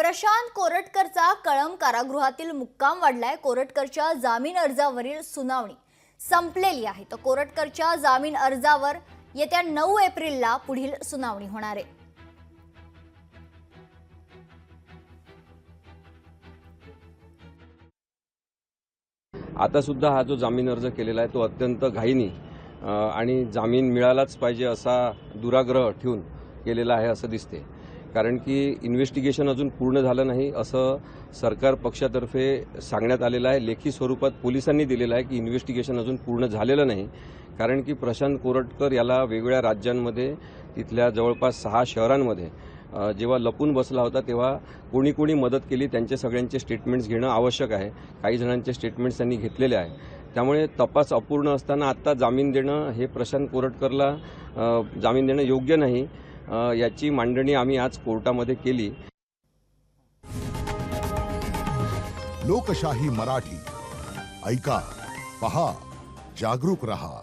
प्रशांत कोरटकरचा कळंब कारागृहातील मुक्काम वाढलाय। कोरटकरच्या जामीन अर्जावरील सुनावणी संपलेली आहे। तर कोरटकरच्या जामीन अर्जावर येत्या 9 एप्रिलला पुढील सुनावणी होणार आहे। आता सुद्धा हा जो जामीन अर्ज केलेला आहे तो अत्यंत घाईने आणि जामीन मिळालाच पाहिजे असा दुराग्रह ठेवून केलेला आहे असं दिसते। कारण की इन्व्हेस्टिगेशन अजून पूर्ण झालं नाही असं सरकार पक्षातर्फे सांगण्यात आलेलं आहे। लेखी स्वरूपात पोलिसांनी दिलेलं आहे की इन्व्हेस्टिगेशन अजून पूर्ण झालेलं नाही। कारण की प्रशांत कोरटकर याला वेगवेगळ्या राज्यांमध्ये तिथल्या जवळपास 6 शहरांमध्ये जेव्हा लपून बसला होता तेव्हा कोणी कोणी मदत केली त्यांचे सगळ्यांचे स्टेटमेंट्स घेणं आवश्यक आहे। काही जणांचे स्टेटमेंट्स त्यांनी घेतलेले आहे। त्यामुळे तपास अपूर्ण असताना आता जामीन देणं हे प्रशांत कोरटकरला जामीन देणं योग्य नाही। याची मांडणी आम्ही आज कोर्टामध्ये केली। लोकशाही मराठी ऐका, पहा, जागरूक रहा।